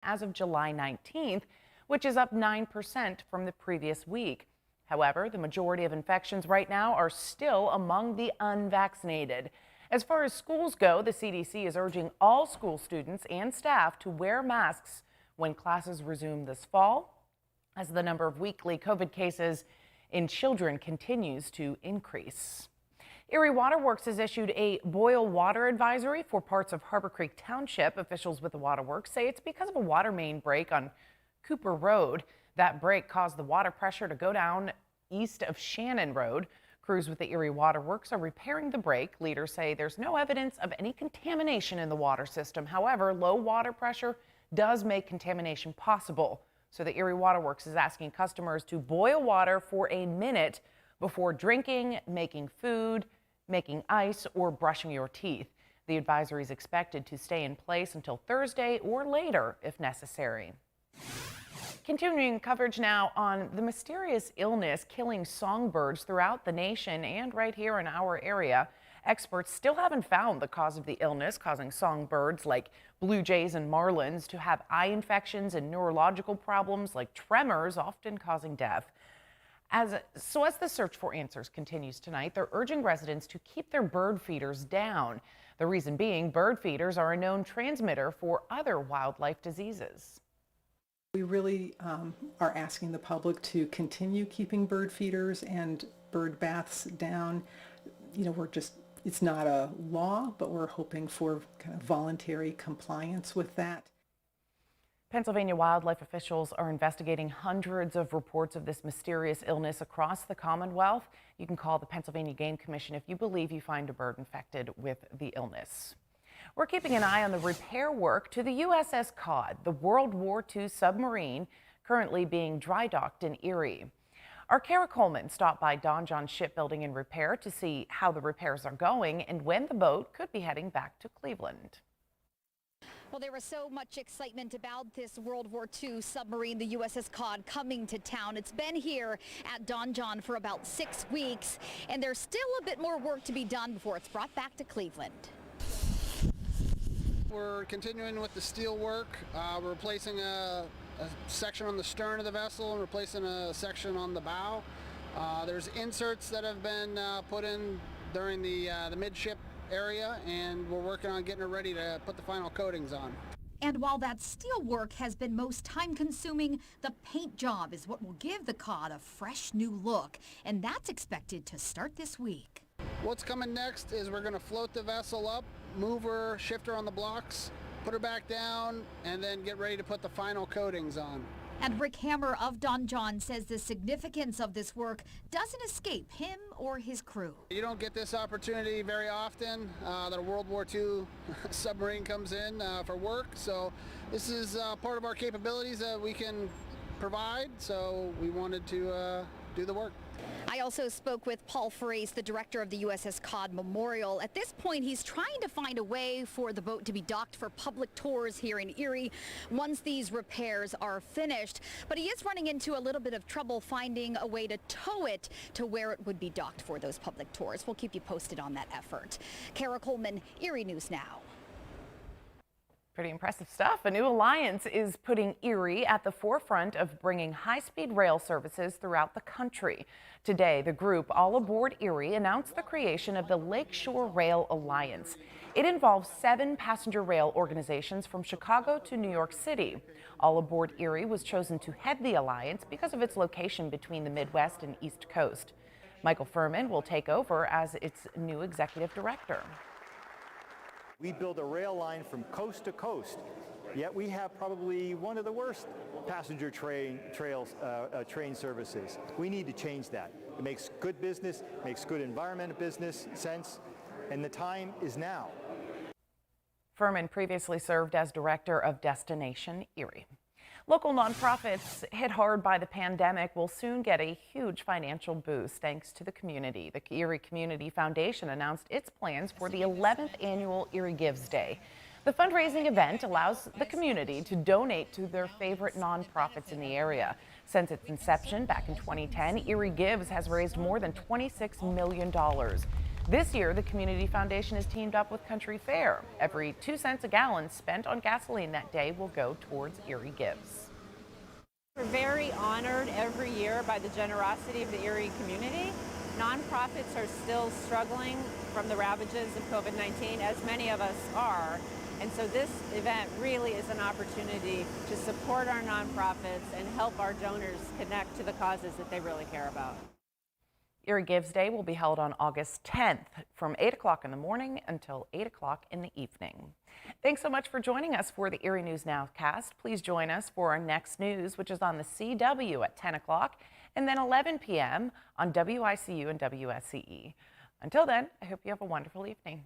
as of July 19th, which is up 9% from the previous week. However, the majority of infections right now are still among the unvaccinated. As far as schools go, the CDC is urging all school students and staff to wear masks when classes resume this fall, as the number of weekly COVID cases in children continues to increase. Erie Waterworks has issued a boil water advisory for parts of Harbor Creek Township. Officials with the waterworks say it's because of a water main break on Cooper Road. That break caused the water pressure to go down east of Shannon Road. Crews with the Erie Waterworks are repairing the break. Leaders say there's no evidence of any contamination in the water system. However, low water pressure does make contamination possible. So the Erie Waterworks is asking customers to boil water for a minute before drinking, making food, making ice, or brushing your teeth. The advisory is expected to stay in place until Thursday or later if necessary. Continuing coverage now on the mysterious illness killing songbirds throughout the nation and right here in our area. Experts still haven't found the cause of the illness causing songbirds like blue jays and marlins to have eye infections and neurological problems like tremors, often causing death. As the search for answers continues tonight, they're urging residents to keep their bird feeders down. The reason being, bird feeders are a known transmitter for other wildlife diseases. We really are asking the public to continue keeping bird feeders and bird baths down. You know, it's not a law, but we're hoping for kind of voluntary compliance with that. Pennsylvania wildlife officials are investigating hundreds of reports of this mysterious illness across the Commonwealth. You can call the Pennsylvania Game Commission if you believe you find a bird infected with the illness. We're keeping an eye on the repair work to the USS Cod, the World War II submarine currently being dry docked in Erie. Our Kara Coleman stopped by Don John Shipbuilding and Repair to see how the repairs are going and when the boat could be heading back to Cleveland. Well, there was so much excitement about this World War II submarine, the USS Cod, coming to town. It's been here at Don John for about 6 weeks, and there's still a bit more work to be done before it's brought back to Cleveland. We're continuing with the steel work. We're replacing a section on the stern of the vessel and replacing a section on the bow. There's inserts that have been put in during the midship area, and we're working on getting it ready to put the final coatings on. And while that steel work has been most time-consuming, the paint job is what will give the Cod a fresh new look, and that's expected to start this week. What's coming next is we're going to float the vessel up, move her, shift her on the blocks, put her back down, and then get ready to put the final coatings on. And Rick Hammer of Don John says the significance of this work doesn't escape him or his crew. You don't get this opportunity very often that a World War II submarine comes in for work. So this is part of our capabilities that we can provide. So we wanted to do the work. I also spoke with Paul Frace, the director of the USS Cod Memorial. At this point, he's trying to find a way for the boat to be docked for public tours here in Erie once these repairs are finished. But he is running into a little bit of trouble finding a way to tow it to where it would be docked for those public tours. We'll keep you posted on that effort. Kara Coleman, Erie News Now. Pretty impressive stuff. A new alliance is putting Erie at the forefront of bringing high-speed rail services throughout the country. Today, the group All Aboard Erie announced the creation of the Lakeshore Rail Alliance. It involves 7 passenger rail organizations from Chicago to New York City. All Aboard Erie was chosen to head the alliance because of its location between the Midwest and East Coast. Michael Furman will take over as its new executive director. We build a rail line from coast to coast, yet we have probably one of the worst passenger train services. We need to change that. It makes good business, makes good environmental business sense, and the time is now. Furman previously served as director of Destination Erie. Local nonprofits hit hard by the pandemic will soon get a huge financial boost thanks to the community. The Erie Community Foundation announced its plans for the 11th annual Erie Gives Day. The fundraising event allows the community to donate to their favorite nonprofits in the area. Since its inception back in 2010, Erie Gives has raised more than $26 million. This year, the Community Foundation has teamed up with Country Fair. Every 2 cents a gallon spent on gasoline that day will go towards Erie Gives. We're very honored every year by the generosity of the Erie community. Nonprofits are still struggling from the ravages of COVID-19, as many of us are. And so this event really is an opportunity to support our nonprofits and help our donors connect to the causes that they really care about. Erie Gives Day will be held on August 10th from 8 o'clock in the morning until 8 o'clock in the evening. Thanks so much for joining us for the Erie News Nowcast. Please join us for our next news, which is on the CW at 10 o'clock and then 11 p.m. on WICU and WSCE. Until then, I hope you have a wonderful evening.